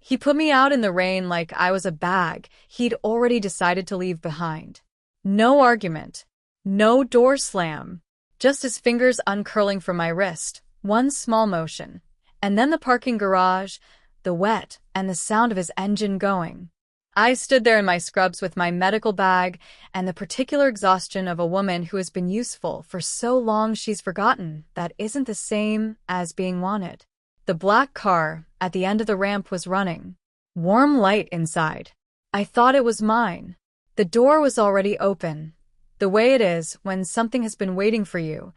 He put me out in the rain like I was a bag he'd already decided to leave behind. No argument. No door slam. Just his fingers uncurling from my wrist. One small motion. And then the parking garage, the wet, and the sound of his engine going. I stood there in my scrubs with my medical bag and the particular exhaustion of a woman who has been useful for so long she's forgotten that isn't the same as being wanted. The black car at the end of the ramp was running. Warm light inside. I thought it was mine. The door was already open. The way it is when something has been waiting for you.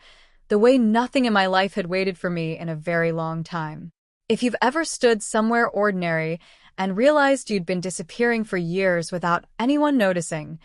The way nothing in my life had waited for me in a very long time. If you've ever stood somewhere ordinary and realized you'd been disappearing for years without anyone noticing,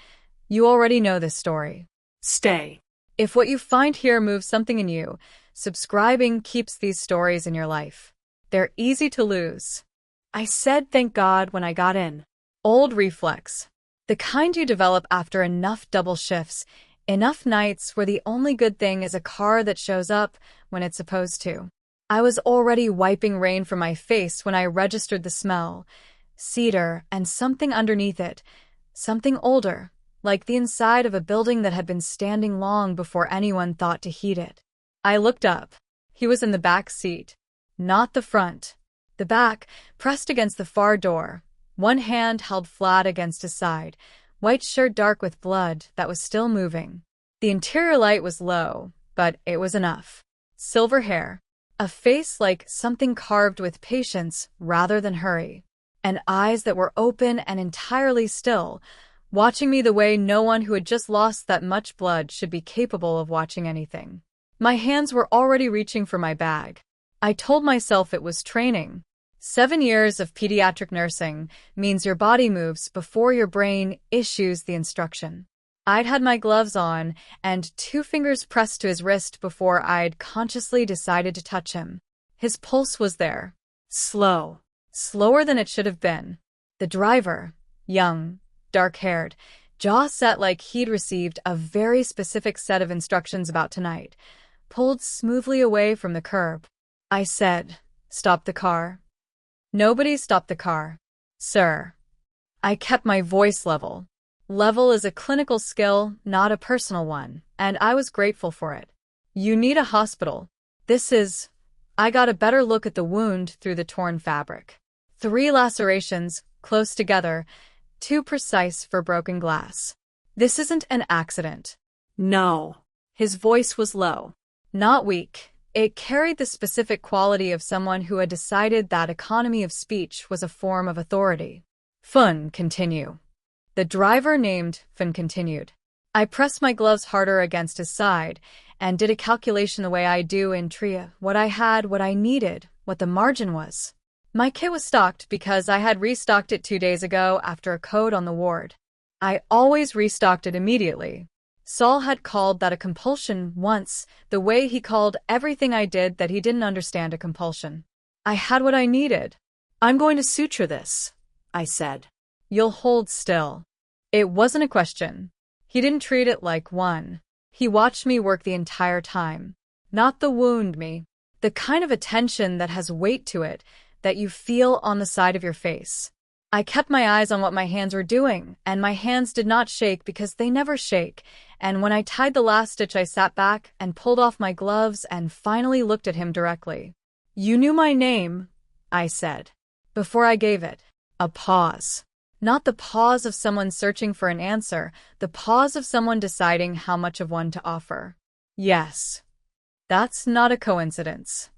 you already know this story. Stay. If what you find here moves something in you, subscribing keeps these stories in your life. They're easy to lose. I said thank God when I got in. Old reflex. The kind you develop after enough double shifts, enough nights where the only good thing is a car that shows up when it's supposed to. I was already wiping rain from my face when I registered the smell. Cedar and something underneath it. Something older, like the inside of a building that had been standing long before anyone thought to heat it. I looked up. He was in the back seat. Not the front. The back, pressed against the far door. One hand held flat against his side. White shirt dark with blood that was still moving. The interior light was low, but it was enough. Silver hair. A face like something carved with patience rather than hurry. And eyes that were open and entirely still, watching me the way no one who had just lost that much blood should be capable of watching anything. My hands were already reaching for my bag. I told myself it was training. 7 years of pediatric nursing means your body moves before your brain issues the instruction. I'd had my gloves on and 2 fingers pressed to his wrist before I'd consciously decided to touch him. His pulse was there. Slow. Slower than it should have been. The driver, young, dark-haired, jaw set like he'd received a very specific set of instructions about tonight, pulled smoothly away from the curb. I said, "Stop the car." Nobody stopped the car. "Sir." I kept my voice level. Level is a clinical skill, not a personal one, and I was grateful for it. "You need a hospital. This is..." I got a better look at the wound through the torn fabric. 3 lacerations, close together, too precise for broken glass. "This isn't an accident." No. His voice was low. Not weak. It carried the specific quality of someone who had decided that economy of speech was a form of authority. "Fun, continue." The driver named Fun continued. I pressed my gloves harder against his side and did a calculation the way I do in TRIA, what I had, what I needed, what the margin was. My kit was stocked because I had restocked it 2 days ago after a code on the ward. I always restocked it immediately. Saul had called that a compulsion once, the way he called everything I did that he didn't understand a compulsion. I had what I needed. "I'm going to suture this," I said. "You'll hold still." It wasn't a question. He didn't treat it like one. He watched me work the entire time. Not the wound me. The kind of attention that has weight to it, that you feel on the side of your face. I kept my eyes on what my hands were doing, and my hands did not shake because they never shake, and when I tied the last stitch I sat back and pulled off my gloves and finally looked at him directly. "You knew my name," I said. Before I gave it. A pause. Not the pause of someone searching for an answer, the pause of someone deciding how much of one to offer. "Yes." That's not a coincidence.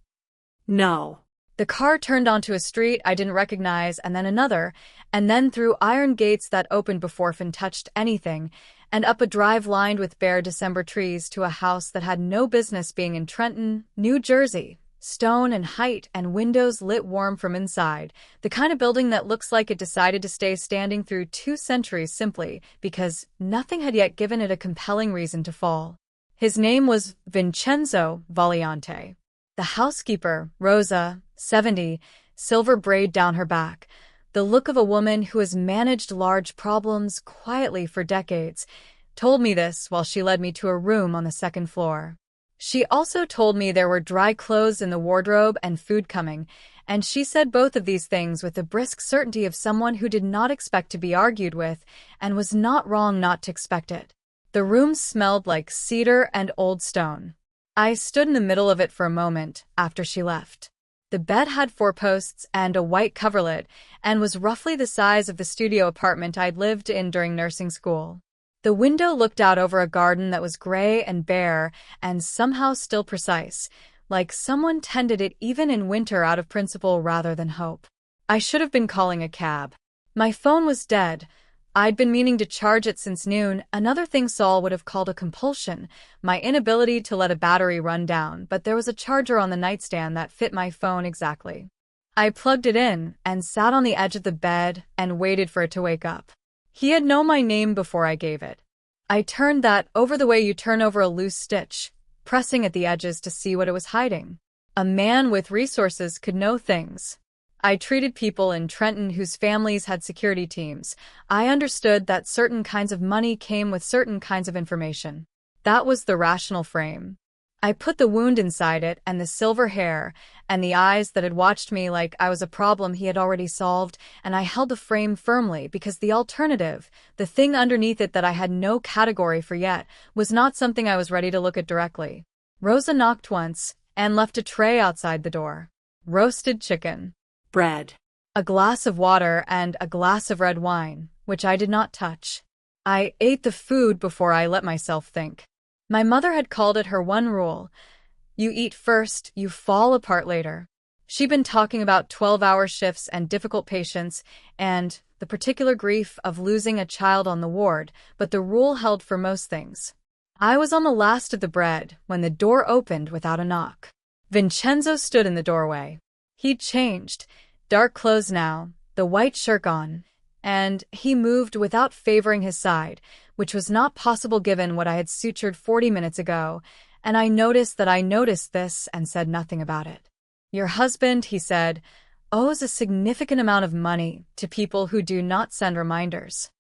No. The car turned onto a street I didn't recognize, and then another, and then through iron gates that opened before Finn touched anything, and up a drive lined with bare December trees to a house that had no business being in Trenton, New Jersey. Stone and height and windows lit warm from inside, the kind of building that looks like it decided to stay standing through 2 centuries simply because nothing had yet given it a compelling reason to fall. His name was Vincenzo Valiante. The housekeeper, Rosa, 70, silver braid down her back, the look of a woman who has managed large problems quietly for decades, told me this while she led me to a room on the 2nd floor. She also told me there were dry clothes in the wardrobe and food coming, and she said both of these things with the brisk certainty of someone who did not expect to be argued with and was not wrong not to expect it. The room smelled like cedar and old stone. I stood in the middle of it for a moment after she left. The bed had 4 posts and a white coverlet and was roughly the size of the studio apartment I'd lived in during nursing school. The window looked out over a garden that was gray and bare and somehow still precise, like someone tended it even in winter out of principle rather than hope. I should have been calling a cab. My phone was dead. I'd been meaning to charge it since noon, another thing Saul would have called a compulsion, my inability to let a battery run down, but there was a charger on the nightstand that fit my phone exactly. I plugged it in and sat on the edge of the bed and waited for it to wake up. He had known my name before I gave it. I turned that over the way you turn over a loose stitch, pressing at the edges to see what it was hiding. A man with resources could know things. I treated people in Trenton whose families had security teams. I understood that certain kinds of money came with certain kinds of information. That was the rational frame. I put the wound inside it and the silver hair and the eyes that had watched me like I was a problem he had already solved, and I held the frame firmly because the alternative, the thing underneath it that I had no category for yet, was not something I was ready to look at directly. Rosa knocked once and left a tray outside the door. Roasted chicken. Bread. A glass of water and a glass of red wine, which I did not touch. I ate the food before I let myself think. My mother had called it her one rule. You eat first, you fall apart later. She'd been talking about 12-hour shifts and difficult patients and the particular grief of losing a child on the ward, but the rule held for most things. I was on the last of the bread when the door opened without a knock. Vincenzo stood in the doorway. He'd changed. Dark clothes now, the white shirt on, and he moved without favoring his side, which was not possible given what I had sutured 40 minutes ago, and I noticed that I noticed this and said nothing about it. Your husband, he said, owes a significant amount of money to people who do not send reminders.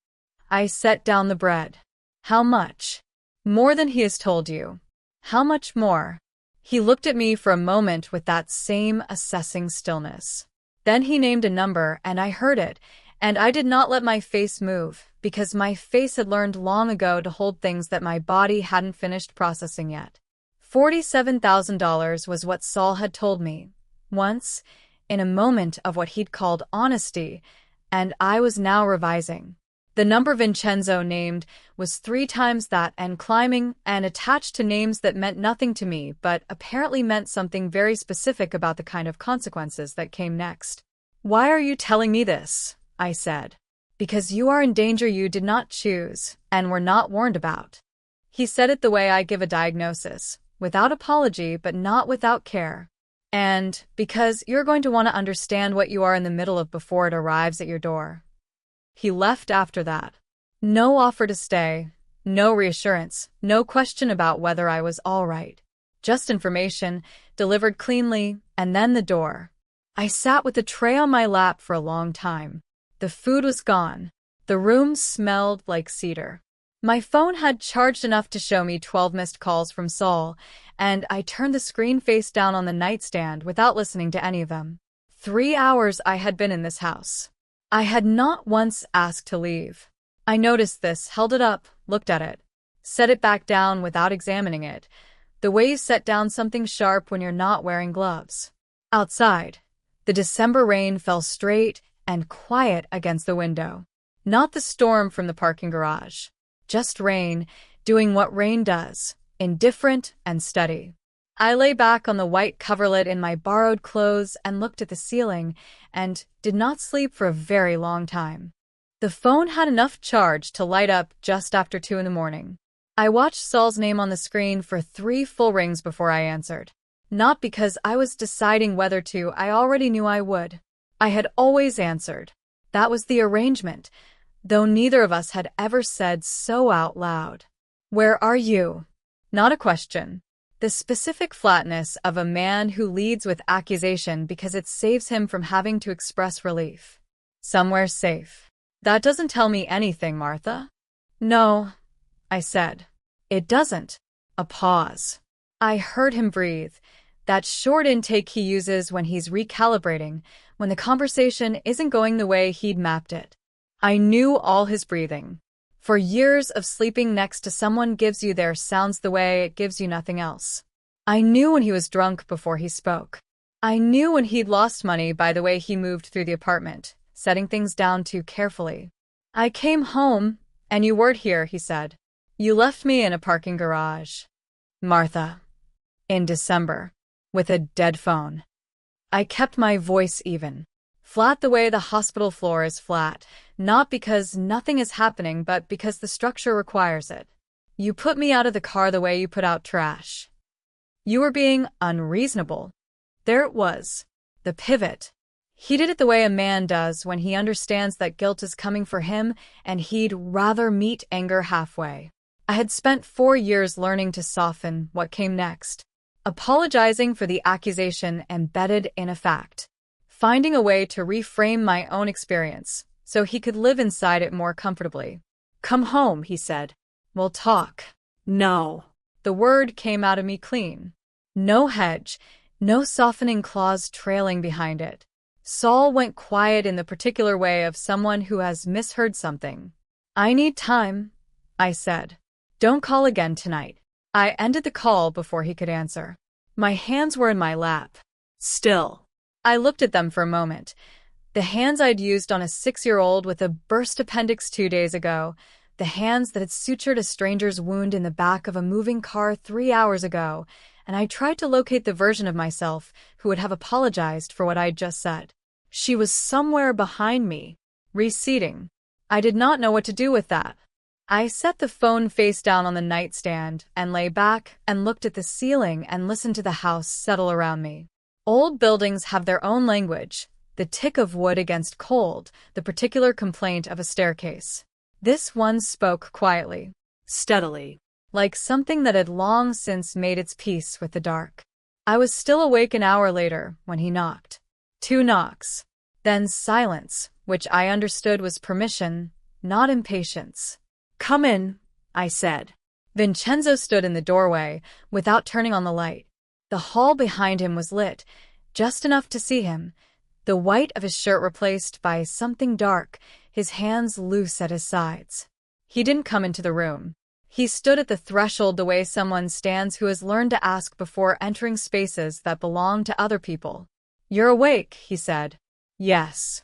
I set down the bread. How much? More than he has told you. How much more? He looked at me for a moment with that same assessing stillness. Then he named a number, and I heard it, and I did not let my face move, because my face had learned long ago to hold things that my body hadn't finished processing yet. $47,000 was what Saul had told me, once, in a moment of what he'd called honesty, and I was now revising. The number Vincenzo named was 3 times that and climbing, and attached to names that meant nothing to me but apparently meant something very specific about the kind of consequences that came next. Why are you telling me this? I said. Because you are in danger you did not choose and were not warned about. He said it the way I give a diagnosis, without apology but not without care. And because you're going to want to understand what you are in the middle of before it arrives at your door. He left after that. No offer to stay, no reassurance, no question about whether I was all right. Just information, delivered cleanly, and then the door. I sat with the tray on my lap for a long time. The food was gone. The room smelled like cedar. My phone had charged enough to show me 12 missed calls from Saul, and I turned the screen face down on the nightstand without listening to any of them. 3 hours I had been in this house. I had not once asked to leave. I noticed this, held it up, looked at it, set it back down without examining it, the way you set down something sharp when you're not wearing gloves. Outside, the December rain fell straight and quiet against the window. Not the storm from the parking garage. Just rain, doing what rain does, indifferent and steady. I lay back on the white coverlet in my borrowed clothes and looked at the ceiling, and did not sleep for a very long time. The phone had enough charge to light up just after 2 a.m. I watched Saul's name on the screen for 3 full rings before I answered. Not because I was deciding whether to, I already knew I would. I had always answered. That was the arrangement, though neither of us had ever said so out loud. Where are you? Not a question. The specific flatness of a man who leads with accusation because it saves him from having to express relief. Somewhere safe. That doesn't tell me anything, Martha. No, I said. It doesn't. A pause. I heard him breathe, that short intake he uses when he's recalibrating, when the conversation isn't going the way he'd mapped it. I knew all his breathing. For years of sleeping next to someone gives you their sounds the way it gives you nothing else. I knew when he was drunk before he spoke. I knew when he'd lost money by the way he moved through the apartment, setting things down too carefully. I came home, and you weren't here, he said. You left me in a parking garage. Martha. In December. With a dead phone. I kept my voice even. Flat the way the hospital floor is flat, not because nothing is happening, but because the structure requires it. You put me out of the car the way you put out trash. You were being unreasonable. There it was. The pivot. He did it the way a man does when he understands that guilt is coming for him and he'd rather meet anger halfway. I had spent 4 years learning to soften what came next. Apologizing for the accusation embedded in a fact. Finding a way to reframe my own experience so he could live inside it more comfortably. Come home, he said. We'll talk. No. The word came out of me clean. No hedge, no softening clause trailing behind it. Saul went quiet in the particular way of someone who has misheard something. I need time, I said. Don't call again tonight. I ended the call before he could answer. My hands were in my lap. Still. I looked at them for a moment. The hands I'd used on a 6-year-old with a burst appendix 2 days ago. The hands that had sutured a stranger's wound in the back of a moving car 3 hours ago, and I tried to locate the version of myself who would have apologized for what I'd just said. She was somewhere behind me, receding. I did not know what to do with that. I set the phone face down on the nightstand and lay back and looked at the ceiling and listened to the house settle around me. Old buildings have their own language, the tick of wood against cold, the particular complaint of a staircase. This one spoke quietly, steadily, like something that had long since made its peace with the dark. I was still awake an hour later when he knocked. 2 knocks. Then silence, which I understood was permission, not impatience. Come in, I said. Vincenzo stood in the doorway, without turning on the light. The hall behind him was lit, just enough to see him, the white of his shirt replaced by something dark, his hands loose at his sides. He didn't come into the room. He stood at the threshold the way someone stands who has learned to ask before entering spaces that belong to other people. You're awake, he said. Yes.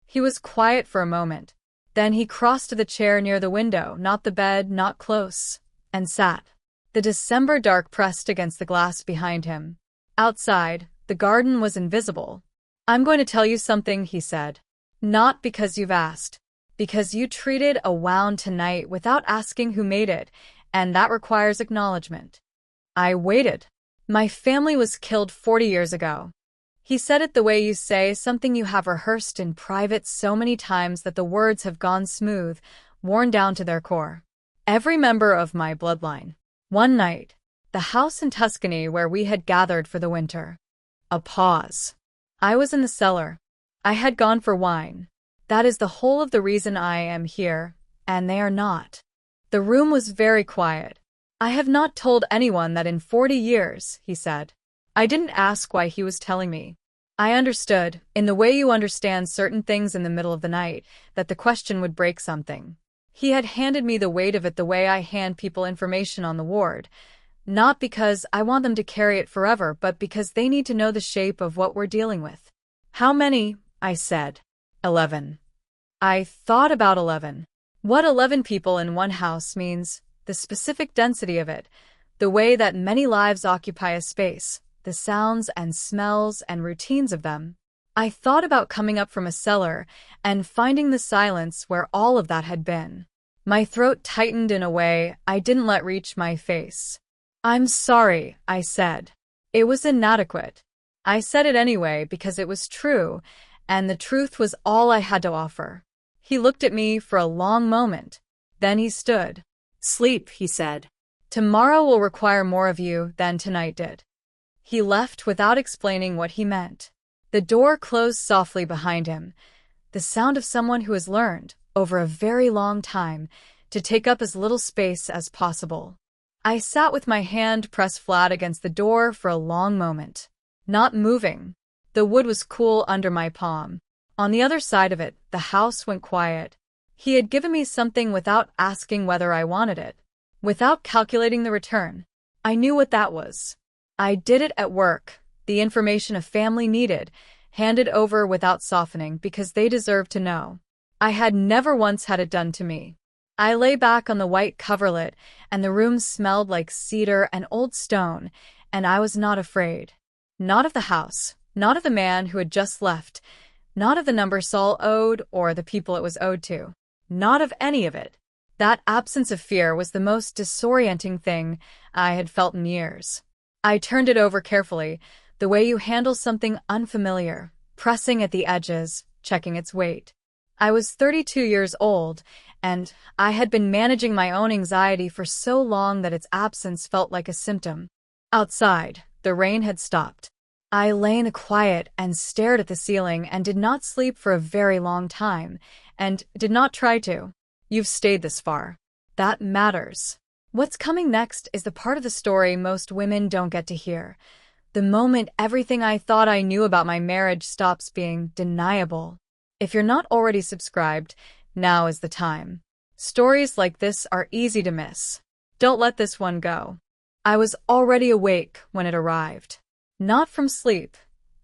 He was quiet for a moment. Then he crossed to the chair near the window, not the bed, not close, and sat. The December dark pressed against the glass behind him. Outside, the garden was invisible. I'm going to tell you something, he said. Not because you've asked. Because you treated a wound tonight without asking who made it, and that requires acknowledgement. I waited. My family was killed 40 years ago. He said it the way you say something you have rehearsed in private so many times that the words have gone smooth, worn down to their core. Every member of my bloodline. One night. The house in Tuscany where we had gathered for the winter. A pause. I was in the cellar. I had gone for wine. That is the whole of the reason I am here, and they are not. The room was very quiet. I have not told anyone that in 40 years, he said. I didn't ask why he was telling me. I understood, in the way you understand certain things in the middle of the night, that the question would break something. He had handed me the weight of it the way I hand people information on the ward. Not because I want them to carry it forever, but because they need to know the shape of what we're dealing with. How many? I said. 11. I thought about 11. What 11 people in one house means, the specific density of it, the way that many lives occupy a space, the sounds and smells and routines of them. I thought about coming up from a cellar and finding the silence where all of that had been. My throat tightened in a way I didn't let reach my face. I'm sorry, I said. It was inadequate. I said it anyway because it was true, and the truth was all I had to offer. He looked at me for a long moment. Then he stood. Sleep, he said. Tomorrow will require more of you than tonight did. He left without explaining what he meant. The door closed softly behind him, the sound of someone who has learned, over a very long time, to take up as little space as possible. I sat with my hand pressed flat against the door for a long moment, not moving. The wood was cool under my palm. On the other side of it, the house went quiet. He had given me something without asking whether I wanted it, without calculating the return. I knew what that was. I did it at work, the information a family needed, handed over without softening because they deserved to know. I had never once had it done to me. I lay back on the white coverlet, and the room smelled like cedar and old stone, and I was not afraid. Not of the house, not of the man who had just left, not of the number Saul owed or the people it was owed to. Not of any of it. That absence of fear was the most disorienting thing I had felt in years. I turned it over carefully, the way you handle something unfamiliar, pressing at the edges, checking its weight. I was 32 years old, and I had been managing my own anxiety for so long that its absence felt like a symptom. Outside, the rain had stopped. I lay in the quiet and stared at the ceiling and did not sleep for a very long time, and did not try to. You've stayed this far. That matters. What's coming next is the part of the story most women don't get to hear. The moment everything I thought I knew about my marriage stops being deniable. If you're not already subscribed, now is the time. Stories like this are easy to miss. Don't let this one go. I was already awake when it arrived. Not from sleep.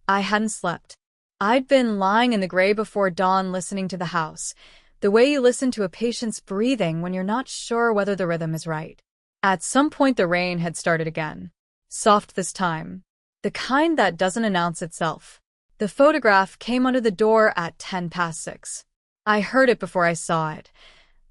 I hadn't slept. I'd been lying in the gray before dawn listening to the house, the way you listen to a patient's breathing when you're not sure whether the rhythm is right. At some point the rain had started again. Soft this time. The kind that doesn't announce itself. The photograph came under the door at 6:10. I heard it before I saw it.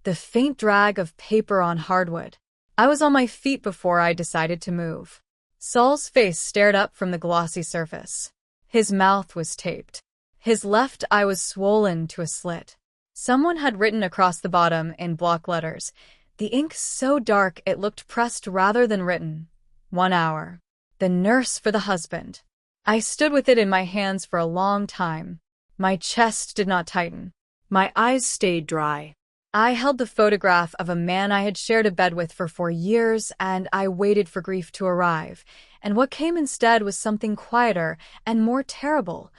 The faint drag of paper on hardwood. I was on my feet before I decided to move. Saul's face stared up from the glossy surface. His mouth was taped. His left eye was swollen to a slit. Someone had written across the bottom in block letters, the ink so dark it looked pressed rather than written. 1 hour. The nurse for the husband. I stood with it in my hands for a long time. My chest did not tighten. My eyes stayed dry. I held the photograph of a man I had shared a bed with for 4 years, and I waited for grief to arrive. And what came instead was something quieter and more terrible.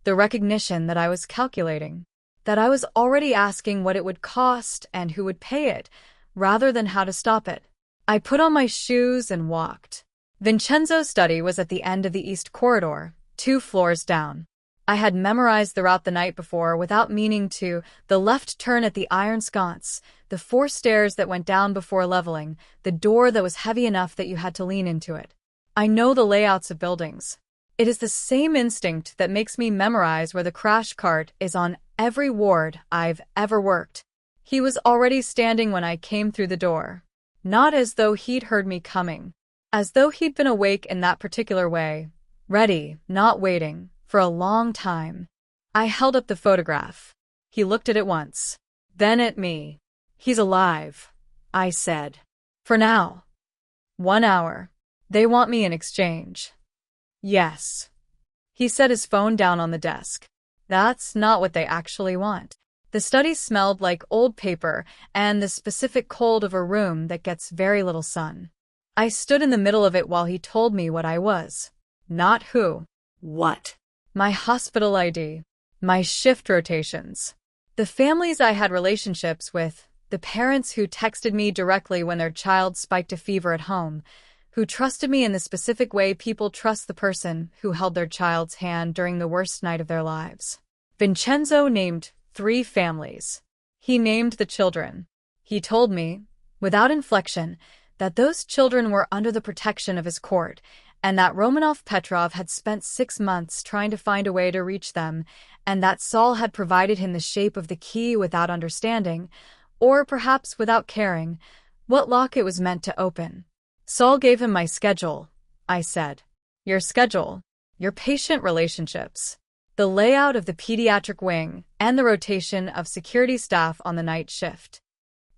The recognition that I was calculating. That I was already asking what it would cost and who would pay it, rather than how to stop it. I put on my shoes and walked. Vincenzo's study was at the end of the east corridor, 2 floors down. I had memorized the route the night before without meaning to: the left turn at the iron sconce, the 4 stairs that went down before leveling, the door that was heavy enough that you had to lean into it. I know the layouts of buildings. It is the same instinct that makes me memorize where the crash cart is on every ward I've ever worked. He was already standing when I came through the door. Not as though he'd heard me coming. As though he'd been awake in that particular way. Ready, not waiting, for a long time. I held up the photograph. He looked at it once. Then at me. He's alive, I said. For now. 1 hour. They want me in exchange. Yes. He set his phone down on the desk. That's not what they actually want. The study smelled like old paper and the specific cold of a room that gets very little sun. I stood in the middle of it while he told me what I was. Not who. What? My hospital ID. My shift rotations. The families I had relationships with. The parents who texted me directly when their child spiked a fever at home. Who trusted me in the specific way people trust the person who held their child's hand during the worst night of their lives. Vincenzo named 3 families. He named the children. He told me, without inflection, that those children were under the protection of his court, and that Romanov Petrov had spent 6 months trying to find a way to reach them, and that Saul had provided him the shape of the key without understanding, or perhaps without caring, what lock it was meant to open. Saul gave him my schedule, I said. Your schedule, your patient relationships, the layout of the pediatric wing, and the rotation of security staff on the night shift.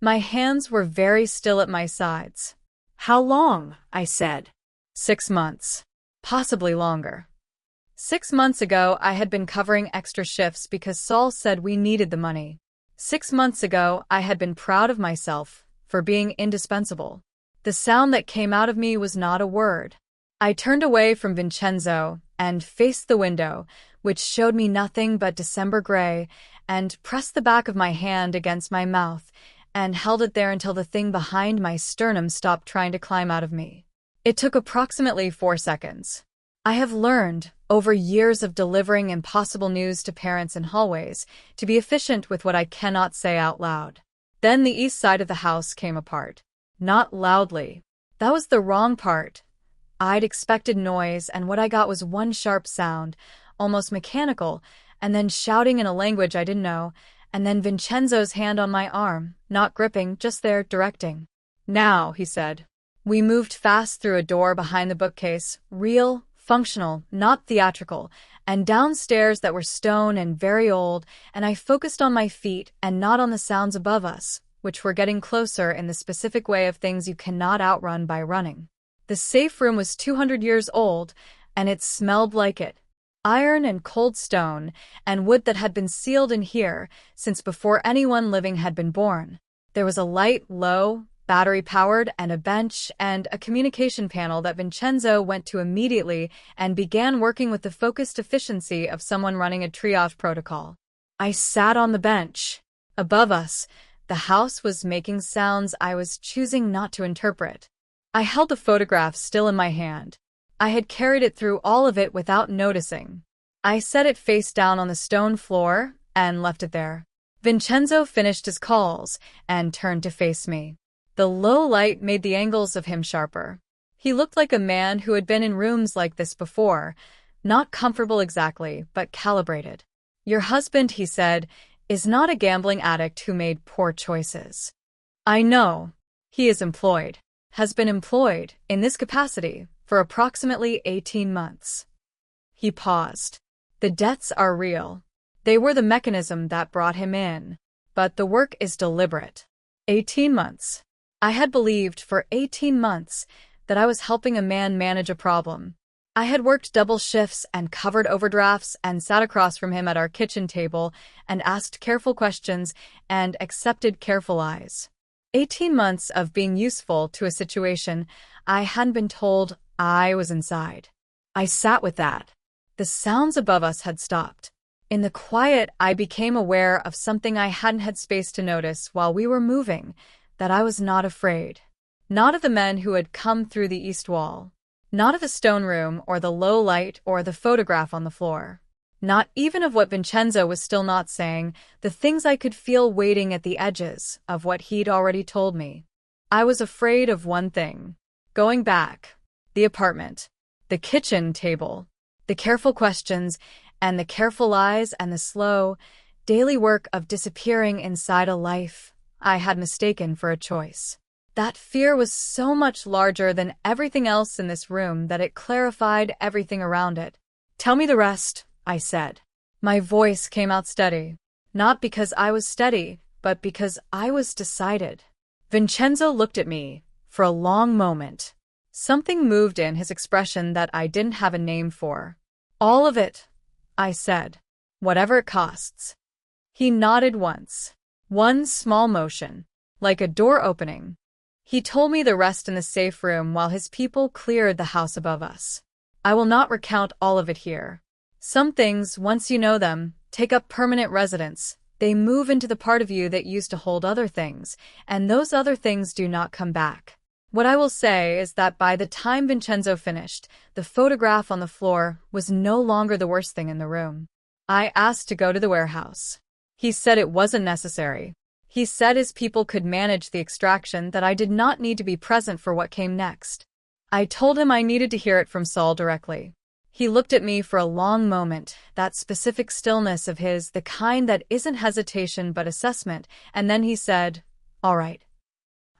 My hands were very still at my sides. How long? I said. 6 months. Possibly longer. 6 months ago, I had been covering extra shifts because Saul said we needed the money. 6 months ago, I had been proud of myself for being indispensable. The sound that came out of me was not a word. I turned away from Vincenzo and faced the window, which showed me nothing but December gray, and pressed the back of my hand against my mouth and held it there until the thing behind my sternum stopped trying to climb out of me. It took approximately 4 seconds. I have learned, over years of delivering impossible news to parents in hallways, to be efficient with what I cannot say out loud. Then the east side of the house came apart. Not loudly. That was the wrong part. I'd expected noise, and what I got was one sharp sound, almost mechanical, and then shouting in a language I didn't know, and then Vincenzo's hand on my arm, not gripping, just there, directing. "Now," he said. We moved fast through a door behind the bookcase, real, functional, not theatrical, and downstairs that were stone and very old, and I focused on my feet and not on the sounds above us, which were getting closer in the specific way of things you cannot outrun by running. The safe room was 200 years old, and it smelled like it. Iron and cold stone, and wood that had been sealed in here since before anyone living had been born. There was a light, low, battery-powered, and a bench, and a communication panel that Vincenzo went to immediately and began working with the focused efficiency of someone running a triage protocol. I sat on the bench. Above us, the house was making sounds I was choosing not to interpret. I held the photograph still in my hand. I had carried it through all of it without noticing. I set it face down on the stone floor and left it there. Vincenzo finished his calls and turned to face me. The low light made the angles of him sharper. He looked like a man who had been in rooms like this before, not comfortable exactly, but calibrated. "Your husband," he said, "is not a gambling addict who made poor choices. I know. He is employed, has been employed, in this capacity, for approximately 18 months. He paused. "The debts are real. They were the mechanism that brought him in. But the work is deliberate." 18 months. I had believed for 18 months that I was helping a man manage a problem. I had worked double shifts and covered overdrafts and sat across from him at our kitchen table and asked careful questions and accepted careful eyes. 18 months of being useful to a situation I hadn't been told I was inside. I sat with that. The sounds above us had stopped. In the quiet, I became aware of something I hadn't had space to notice while we were moving, that I was not afraid. Not of the men who had come through the east wall. Not of the stone room or the low light or the photograph on the floor. Not even of what Vincenzo was still not saying, the things I could feel waiting at the edges of what he'd already told me. I was afraid of one thing. Going back. The apartment. The kitchen table. The careful questions and the careful eyes and the slow, daily work of disappearing inside a life I had mistaken for a choice. That fear was so much larger than everything else in this room that it clarified everything around it. "Tell me the rest," I said. My voice came out steady, not because I was steady, but because I was decided. Vincenzo looked at me for a long moment. Something moved in his expression that I didn't have a name for. "All of it," I said. "Whatever it costs." He nodded once. One small motion, like a door opening. He told me the rest in the safe room while his people cleared the house above us. I will not recount all of it here. Some things, once you know them, take up permanent residence. They move into the part of you that used to hold other things, and those other things do not come back. What I will say is that by the time Vincenzo finished, the photograph on the floor was no longer the worst thing in the room. I asked to go to the warehouse. He said it wasn't necessary. He said his people could manage the extraction, that I did not need to be present for what came next. I told him I needed to hear it from Saul directly. He looked at me for a long moment, that specific stillness of his, the kind that isn't hesitation but assessment, and then he said, "All right.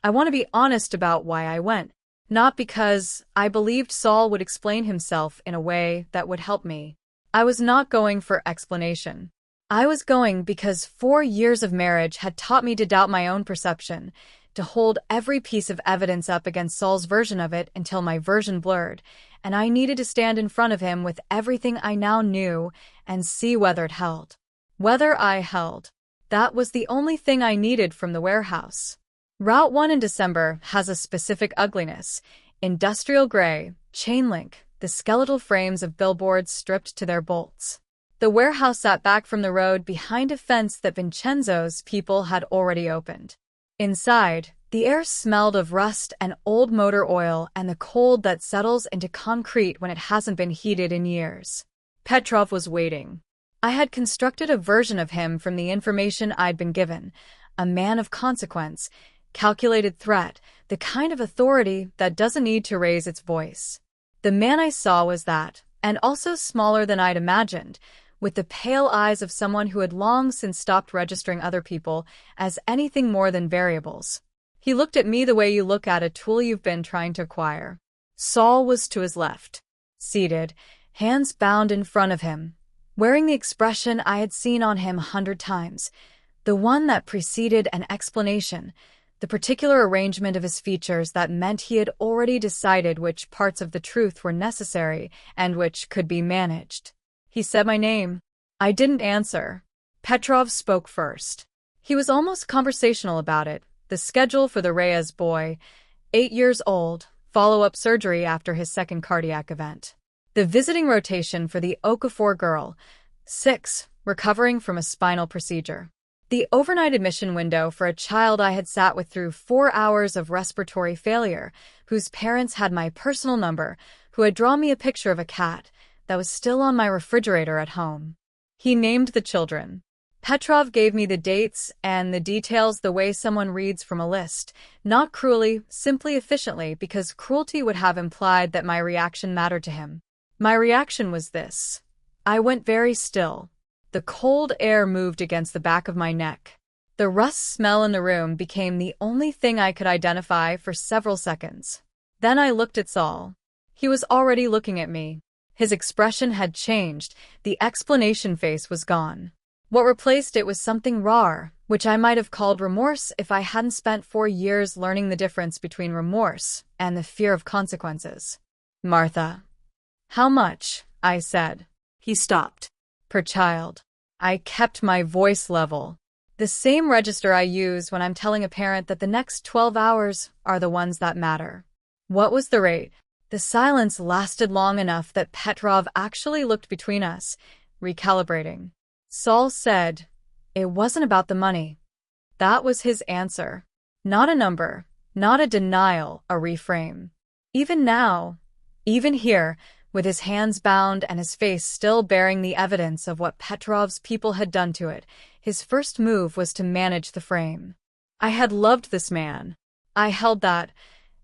I want to be honest about why I went, not because I believed Saul would explain himself in a way that would help me. I was not going for explanation. I was going because 4 years of marriage had taught me to doubt my own perception, to hold every piece of evidence up against Saul's version of it until my version blurred, and I needed to stand in front of him with everything I now knew and see whether it held. Whether I held. That was the only thing I needed from the warehouse. Route 1 in December has a specific ugliness. Industrial gray, chain link, the skeletal frames of billboards stripped to their bolts. The warehouse sat back from the road behind a fence that Vincenzo's people had already opened. Inside, the air smelled of rust and old motor oil and the cold that settles into concrete when it hasn't been heated in years. Petrov was waiting. I had constructed a version of him from the information I'd been given, a man of consequence, calculated threat, the kind of authority that doesn't need to raise its voice. The man I saw was that, and also smaller than I'd imagined, with the pale eyes of someone who had long since stopped registering other people as anything more than variables. He looked at me the way you look at a tool you've been trying to acquire. Saul was to his left, seated, hands bound in front of him, wearing the expression I had seen on him 100 times, the one that preceded an explanation, the particular arrangement of his features that meant he had already decided which parts of the truth were necessary and which could be managed. He said my name. I didn't answer. Petrov spoke first. He was almost conversational about it, the schedule for the Reyes boy, 8 years old, follow-up surgery after his second cardiac event. The visiting rotation for the Okafor girl, 6, recovering from a spinal procedure. The overnight admission window for a child I had sat with through 4 hours of respiratory failure, whose parents had my personal number, who had drawn me a picture of a cat that was still on my refrigerator at home. He named the children. Petrov gave me the dates and the details the way someone reads from a list, not cruelly, simply efficiently, because cruelty would have implied that my reaction mattered to him. My reaction was this. I went very still. The cold air moved against the back of my neck. The rust smell in the room became the only thing I could identify for several seconds. Then I looked at Saul. He was already looking at me. His expression had changed. The explanation face was gone. What replaced it was something raw, which I might have called remorse if I hadn't spent 4 years learning the difference between remorse and the fear of consequences. Martha. How much? I said. He stopped. Per child. I kept my voice level. The same register I use when I'm telling a parent that the next 12 hours are the ones that matter. What was the rate? The silence lasted long enough that Petrov actually looked between us, recalibrating. Saul said, it wasn't about the money. That was his answer. Not a number, not a denial, a reframe. Even now, even here, with his hands bound and his face still bearing the evidence of what Petrov's people had done to it, his first move was to manage the frame. I had loved this man. I held that,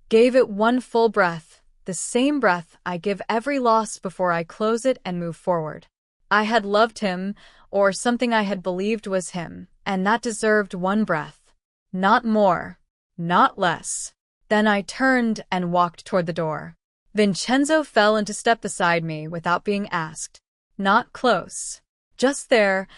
gave it one full breath, the same breath I give every loss before I close it and move forward. I had loved him, or something I had believed was him, and that deserved one breath. Not more, not less. Then I turned and walked toward the door. Vincenzo fell into step beside me without being asked. Not close. Just there,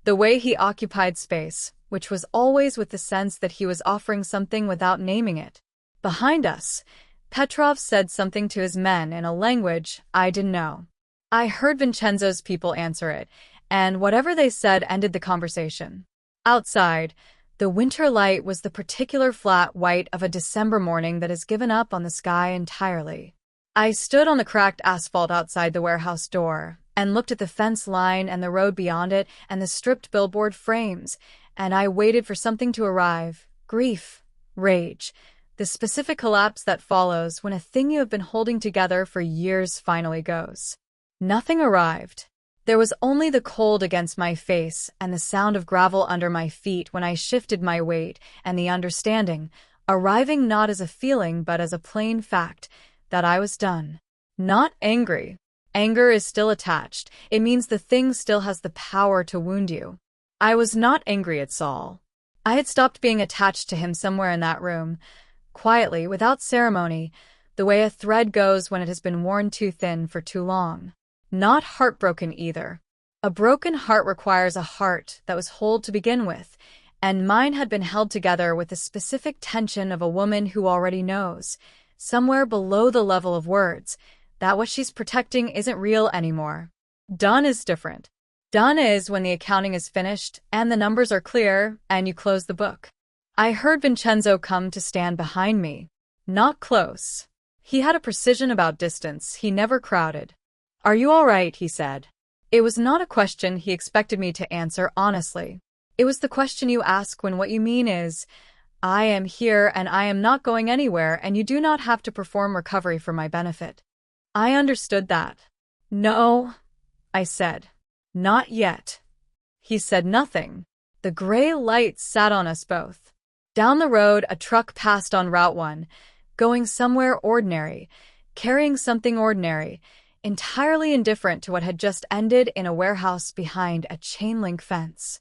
the way he occupied space, which was always with the sense that he was offering something without naming it. Behind us, Petrov said something to his men in a language I didn't know. I heard Vincenzo's people answer it, and whatever they said ended the conversation. Outside, the winter light was the particular flat white of a December morning that has given up on the sky entirely. I stood on the cracked asphalt outside the warehouse door and looked at the fence line and the road beyond it and the stripped billboard frames, and I waited for something to arrive. Grief, rage, the specific collapse that follows when a thing you have been holding together for years finally goes. Nothing arrived. There was only the cold against my face and the sound of gravel under my feet when I shifted my weight, and the understanding, arriving not as a feeling but as a plain fact, that I was done. Not angry. Anger is still attached. It means the thing still has the power to wound you. I was not angry at Saul. I had stopped being attached to him somewhere in that room, quietly, without ceremony, the way a thread goes when it has been worn too thin for too long. Not heartbroken either. A broken heart requires a heart that was whole to begin with, and mine had been held together with the specific tension of a woman who already knows, somewhere below the level of words, that what she's protecting isn't real anymore. Done is different. Done is when the accounting is finished and the numbers are clear and you close the book. I heard Vincenzo come to stand behind me. Not close. He had a precision about distance he never crowded. "Are you all right?" he said. It was not a question he expected me to answer honestly. It was the question you ask when what you mean is, "I am here and I am not going anywhere, and you do not have to perform recovery for my benefit." I understood that. "No," I said. "Not yet." He said nothing. The gray light sat on us both. Down the road, a truck passed on Route 1, going somewhere ordinary, carrying something ordinary, entirely indifferent to what had just ended in a warehouse behind a chain-link fence.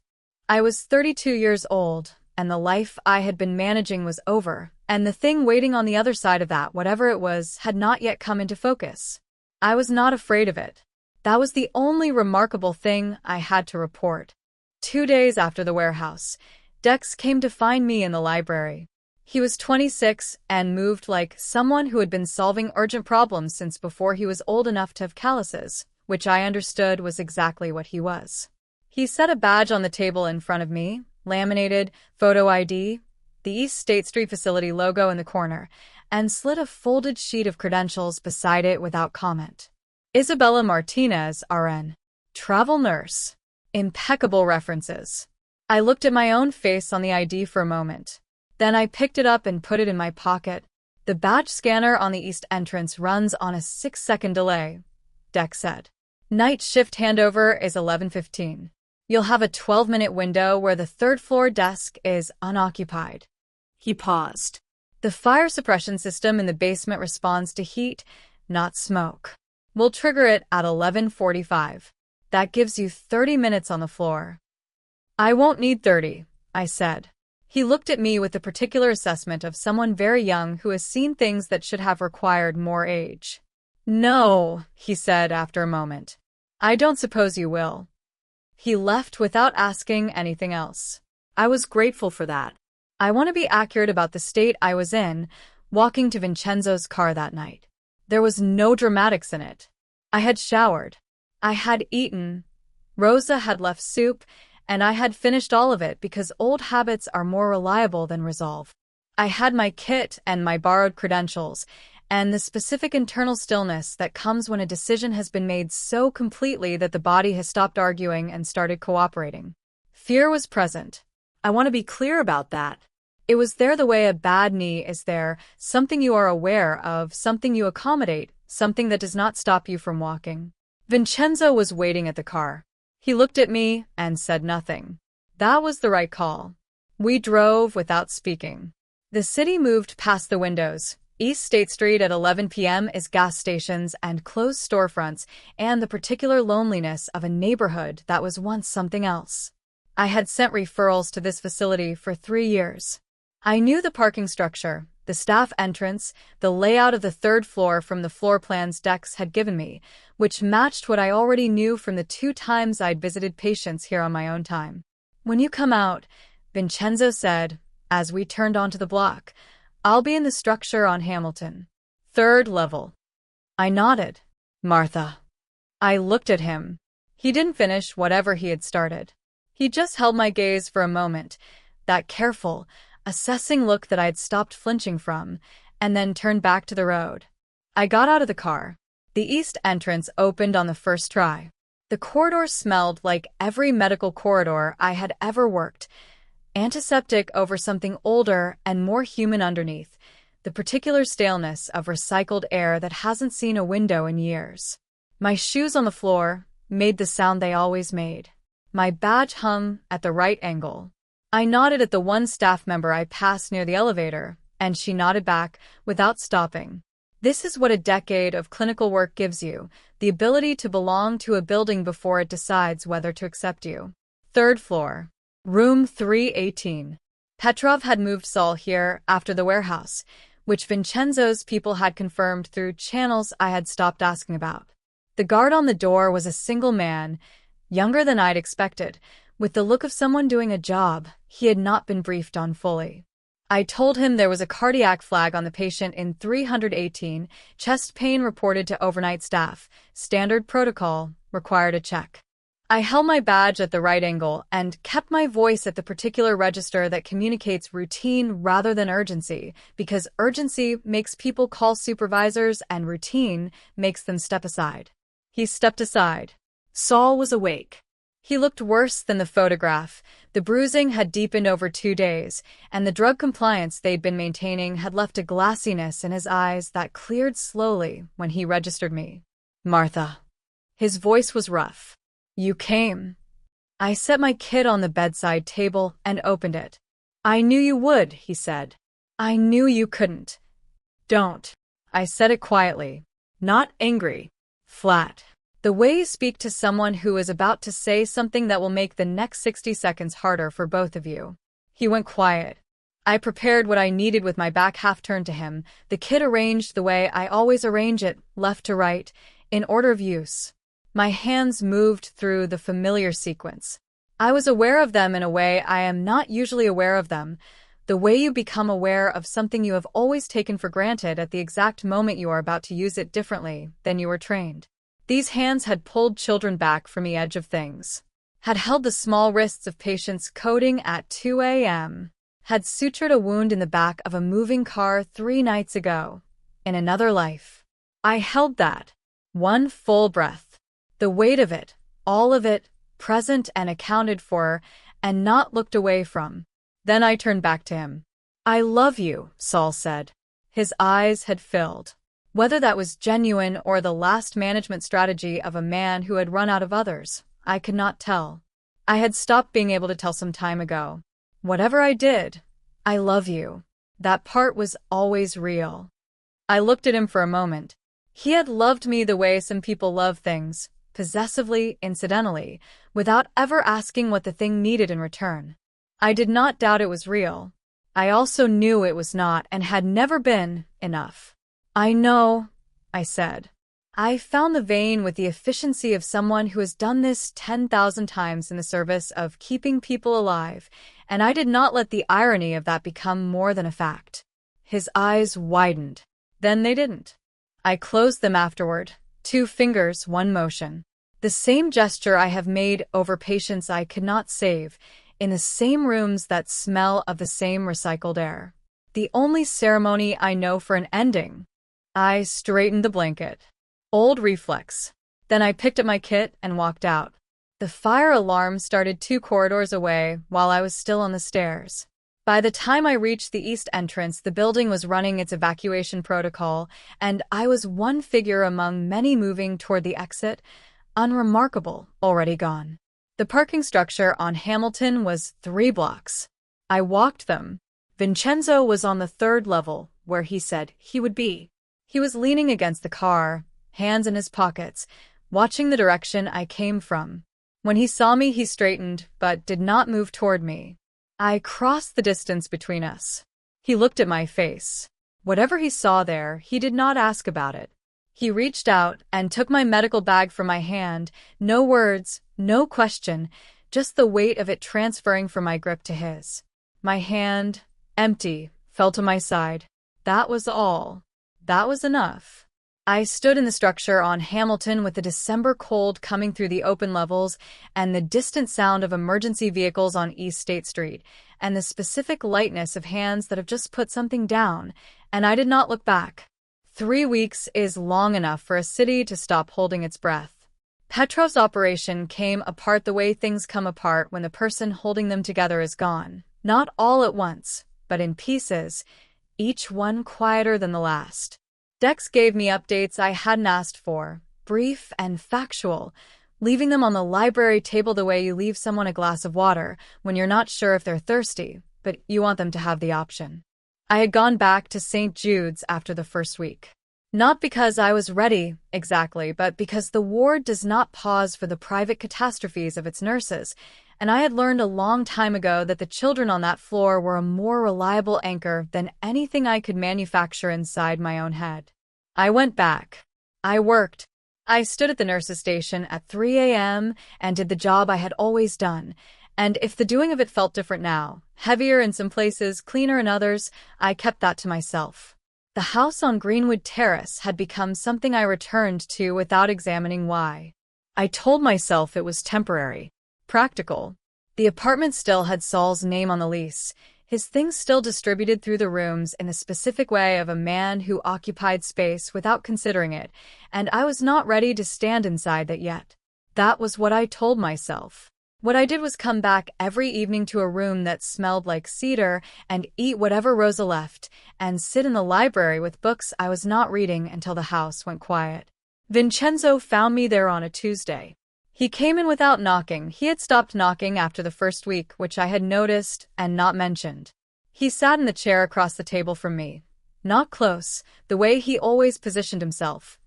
I was 32 years old, and the life I had been managing was over, and the thing waiting on the other side of that, whatever it was, had not yet come into focus. I was not afraid of it. That was the only remarkable thing I had to report. 2 days after the warehouse, Dex came to find me in the library. He was 26 and moved like someone who had been solving urgent problems since before he was old enough to have calluses, which I understood was exactly what he was. He set a badge on the table in front of me, laminated, photo ID, the East State Street Facility logo in the corner, and slid a folded sheet of credentials beside it without comment. Isabella Martinez, RN. Travel nurse. Impeccable references. I looked at my own face on the ID for a moment. Then I picked it up and put it in my pocket. "The badge scanner on the east entrance runs on a 6-second delay," Dex said. "Night shift handover is 11:15. You'll have a 12-minute window where the third-floor desk is unoccupied." He paused. "The fire suppression system in the basement responds to heat, not smoke. We'll trigger it at 11:45. That gives you 30 minutes on the floor." "I won't need 30, I said. He looked at me with the particular assessment of someone very young who has seen things that should have required more age. "No," he said after a moment. "I don't suppose you will." He left without asking anything else. I was grateful for that. I want to be accurate about the state I was in, walking to Vincenzo's car that night. There was no dramatics in it. I had showered. I had eaten. Rosa had left soup, and I had finished all of it because old habits are more reliable than resolve. I had my kit and my borrowed credentials, and the specific internal stillness that comes when a decision has been made so completely that the body has stopped arguing and started cooperating. Fear was present. I want to be clear about that. It was there the way a bad knee is there, something you are aware of, something you accommodate, something that does not stop you from walking. Vincenzo was waiting at the car. He looked at me and said nothing. That was the right call. We drove without speaking. The city moved past the windows. East State Street at 11 p.m. is gas stations and closed storefronts and the particular loneliness of a neighborhood that was once something else. I had sent referrals to this facility for 3 years. I knew the parking structure, the staff entrance, the layout of the third floor from the floor plans Dex had given me, which matched what I already knew from the 2 times I'd visited patients here on my own time. "When you come out," Vincenzo said, as we turned onto the block, "I'll be in the structure on Hamilton. 3rd level." I nodded. "Martha." I looked at him. He didn't finish whatever he had started. He just held my gaze for a moment, that careful, assessing look that I had stopped flinching from, and then turned back to the road. I got out of the car. The east entrance opened on the first try. The corridor smelled like every medical corridor I had ever worked, antiseptic over something older and more human underneath, the particular staleness of recycled air that hasn't seen a window in years. My shoes on the floor made the sound they always made. My badge hung at the right angle. I nodded at the one staff member I passed near the elevator, and she nodded back without stopping. This is what a decade of clinical work gives you, the ability to belong to a building before it decides whether to accept you. 3rd floor. Room 318. Petrov had moved Saul here after the warehouse, which Vincenzo's people had confirmed through channels I had stopped asking about. The guard on the door was a single man, younger than I'd expected, with the look of someone doing a job he had not been briefed on fully. I told him there was a cardiac flag on the patient in 318, chest pain reported to overnight staff, standard protocol, required a check. I held my badge at the right angle and kept my voice at the particular register that communicates routine rather than urgency, because urgency makes people call supervisors and routine makes them step aside. He stepped aside. Saul was awake. He looked worse than the photograph. The bruising had deepened over 2 days, and the drug compliance they'd been maintaining had left a glassiness in his eyes that cleared slowly when he registered me. Martha. His voice was rough. You came. I set my kit on the bedside table and opened it. I knew you would, he said. I knew you couldn't. Don't. I said it quietly. Not angry. Flat. The way you speak to someone who is about to say something that will make the next 60 seconds harder for both of you. He went quiet. I prepared what I needed with my back half turned to him, the kit arranged the way I always arrange it, left to right, in order of use. My hands moved through the familiar sequence. I was aware of them in a way I am not usually aware of them, the way you become aware of something you have always taken for granted at the exact moment you are about to use it differently than you were trained. These hands had pulled children back from the edge of things, had held the small wrists of patients coding at 2 a.m., had sutured a wound in the back of a moving car 3 nights ago, in another life. I held that. One full breath. The weight of it, all of it, present and accounted for, and not looked away from. Then I turned back to him. I love you, Saul said. His eyes had filled. Whether that was genuine or the last management strategy of a man who had run out of others, I could not tell. I had stopped being able to tell some time ago. Whatever I did, I love you. That part was always real. I looked at him for a moment. He had loved me the way some people love things, possessively, incidentally, without ever asking what the thing needed in return. I did not doubt it was real. I also knew it was not and had never been enough. I know, I said. I found the vein with the efficiency of someone who has done this 10,000 times in the service of keeping people alive, and I did not let the irony of that become more than a fact. His eyes widened. Then they didn't. I closed them afterward. 2 fingers, 1 motion. The same gesture I have made over patients I could not save, in the same rooms that smell of the same recycled air. The only ceremony I know for an ending. I straightened the blanket. Old reflex. Then I picked up my kit and walked out. The fire alarm started 2 corridors away while I was still on the stairs. By the time I reached the east entrance, the building was running its evacuation protocol, and I was one figure among many moving toward the exit, unremarkable, already gone. The parking structure on Hamilton was 3 blocks. I walked them. Vincenzo was on the 3rd level, where he said he would be. He was leaning against the car, hands in his pockets, watching the direction I came from. When he saw me, he straightened, but did not move toward me. I crossed the distance between us. He looked at my face. Whatever he saw there, he did not ask about it. He reached out and took my medical bag from my hand, no words, no question, just the weight of it transferring from my grip to his. My hand, empty, fell to my side. That was all. That was enough. I stood in the structure on Hamilton with the December cold coming through the open levels and the distant sound of emergency vehicles on East State Street and the specific lightness of hands that have just put something down, and I did not look back. 3 weeks is long enough for a city to stop holding its breath. Petrov's operation came apart the way things come apart when the person holding them together is gone, not all at once, but in pieces, each one quieter than the last. Dex gave me updates I hadn't asked for, brief and factual, leaving them on the library table the way you leave someone a glass of water when you're not sure if they're thirsty, but you want them to have the option. I had gone back to St. Jude's after the first week. Not because I was ready, exactly, but because the ward does not pause for the private catastrophes of its nurses, and I had learned a long time ago that the children on that floor were a more reliable anchor than anything I could manufacture inside my own head. I went back. I worked. I stood at the nurse's station at 3 a.m. and did the job I had always done, and if the doing of it felt different now, heavier in some places, cleaner in others, I kept that to myself. The house on Greenwood Terrace had become something I returned to without examining why. I told myself it was temporary. Practical. The apartment still had Saul's name on the lease, his things still distributed through the rooms in the specific way of a man who occupied space without considering it, and I was not ready to stand inside that yet. That was what I told myself. What I did was come back every evening to a room that smelled like cedar and eat whatever Rosa left, and sit in the library with books I was not reading until the house went quiet. Vincenzo found me there on a Tuesday. He came in without knocking. He had stopped knocking after the first week, which I had noticed and not mentioned. He sat in the chair across the table from me. Not close, the way he always positioned himself.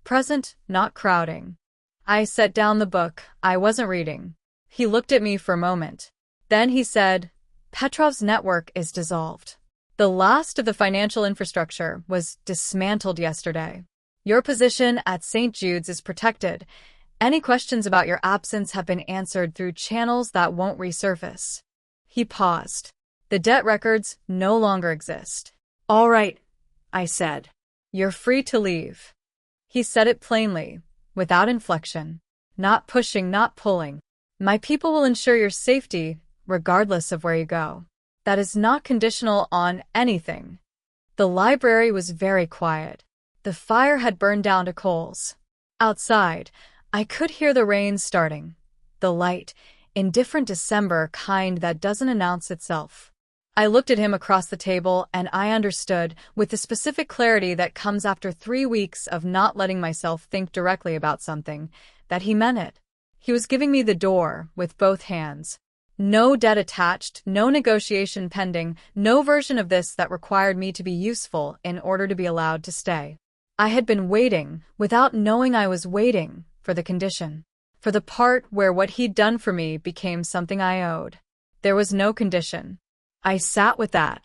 Present, not crowding. I set down the book. I wasn't reading. He looked at me for a moment. Then he said, "Petrov's network is dissolved. The last of the financial infrastructure was dismantled yesterday. Your position at St. Jude's is protected. Any questions about your absence have been answered through channels that won't resurface." He paused. "The debt records no longer exist." "All right," I said. "You're free to leave." He said it plainly, without inflection. Not pushing, not pulling. "My people will ensure your safety, regardless of where you go. That is not conditional on anything." The library was very quiet. The fire had burned down to coals. Outside, I could hear the rain starting. The light, indifferent December kind that doesn't announce itself. I looked at him across the table and I understood, with the specific clarity that comes after 3 weeks of not letting myself think directly about something, that he meant it. He was giving me the door with both hands. No debt attached, no negotiation pending, no version of this that required me to be useful in order to be allowed to stay. I had been waiting, without knowing I was waiting, for the condition. For the part where what he'd done for me became something I owed. There was no condition. I sat with that.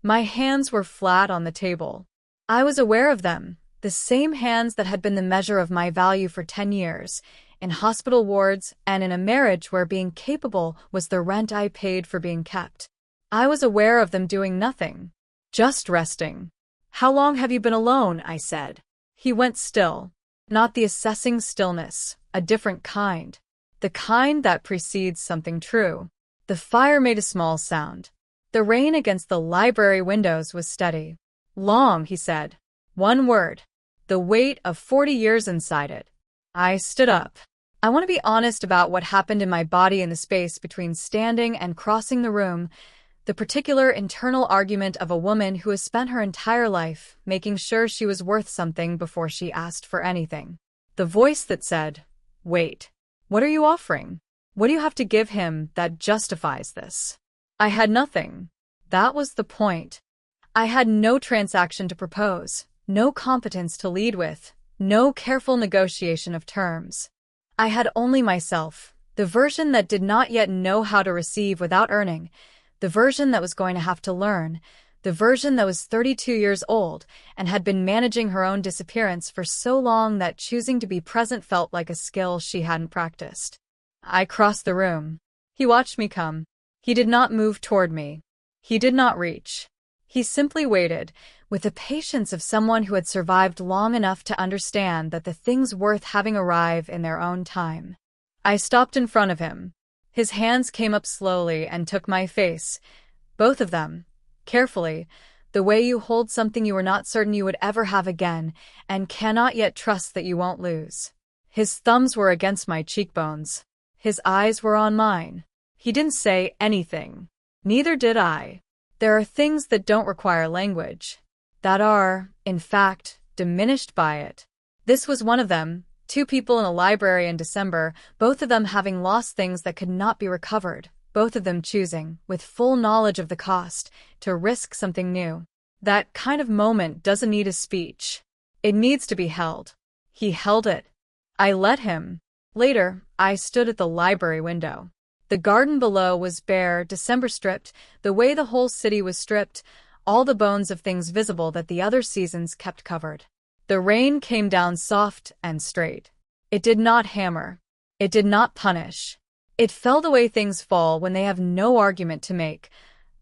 My hands were flat on the table. I was aware of them, the same hands that had been the measure of my value for 10 years, in hospital wards and in a marriage where being capable was the rent I paid for being kept. I was aware of them doing nothing. Just resting. "How long have you been alone?" I said. He went still. Not the assessing stillness, a different kind. The kind that precedes something true. The fire made a small sound. The rain against the library windows was steady. "Long," he said. One word. The weight of 40 years inside it. I stood up. I want to be honest about what happened in my body in the space between standing and crossing the room, the particular internal argument of a woman who has spent her entire life making sure she was worth something before she asked for anything. The voice that said, "Wait, what are you offering? What do you have to give him that justifies this?" I had nothing. That was the point. I had no transaction to propose, no competence to lead with, no careful negotiation of terms. I had only myself, the version that did not yet know how to receive without earning, the version that was going to have to learn, the version that was 32 years old and had been managing her own disappearance for so long that choosing to be present felt like a skill she hadn't practiced. I crossed the room. He watched me come. He did not move toward me. He did not reach. He simply waited, with the patience of someone who had survived long enough to understand that the things worth having arrive in their own time. I stopped in front of him. His hands came up slowly and took my face, both of them, carefully, the way you hold something you were not certain you would ever have again and cannot yet trust that you won't lose. His thumbs were against my cheekbones. His eyes were on mine. He didn't say anything. Neither did I. There are things that don't require language, that are, in fact, diminished by it. This was one of them. 2 people in a library in December, both of them having lost things that could not be recovered, both of them choosing, with full knowledge of the cost, to risk something new. That kind of moment doesn't need a speech. It needs to be held. He held it. I let him. Later, I stood at the library window. The garden below was bare, December stripped, the way the whole city was stripped, all the bones of things visible that the other seasons kept covered. The rain came down soft and straight. It did not hammer. It did not punish. It fell the way things fall when they have no argument to make,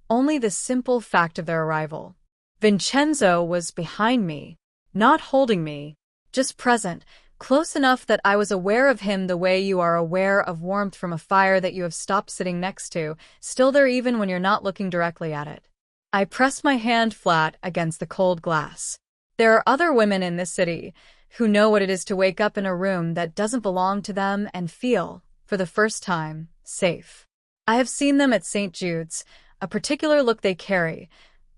only the simple fact of their arrival. Vincenzo was behind me, not holding me, just present, Close enough that I was aware of him the way you are aware of warmth from a fire that you have stopped sitting next to, still there even when you're not looking directly at it. I pressed my hand flat against the cold glass. There are other women in this city who know what it is to wake up in a room that doesn't belong to them and feel, for the first time, safe. I have seen them at St. Jude's, a particular look they carry,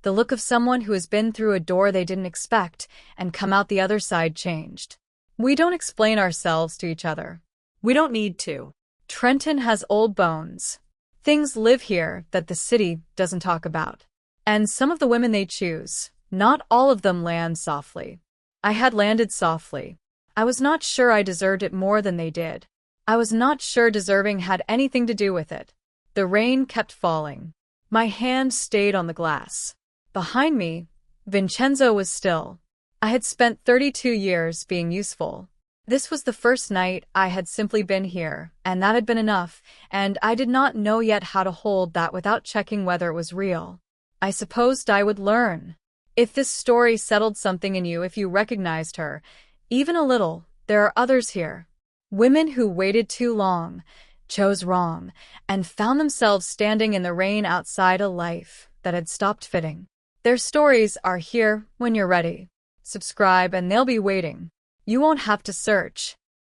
the look of someone who has been through a door they didn't expect and come out the other side changed. We don't explain ourselves to each other. We don't need to. Trenton has old bones. Things live here that the city doesn't talk about. And some of the women they choose, not all of them land softly. I had landed softly. I was not sure I deserved it more than they did. I was not sure deserving had anything to do with it. The rain kept falling. My hand stayed on the glass. Behind me, Vincenzo was still. I had spent 32 years being useful. This was the first night I had simply been here, and that had been enough, and I did not know yet how to hold that without checking whether it was real. I supposed I would learn. If this story settled something in you, if you recognized her, even a little, there are others here. Women who waited too long, chose wrong, and found themselves standing in the rain outside a life that had stopped fitting. Their stories are here when you're ready. Subscribe and they'll be waiting. You won't have to search.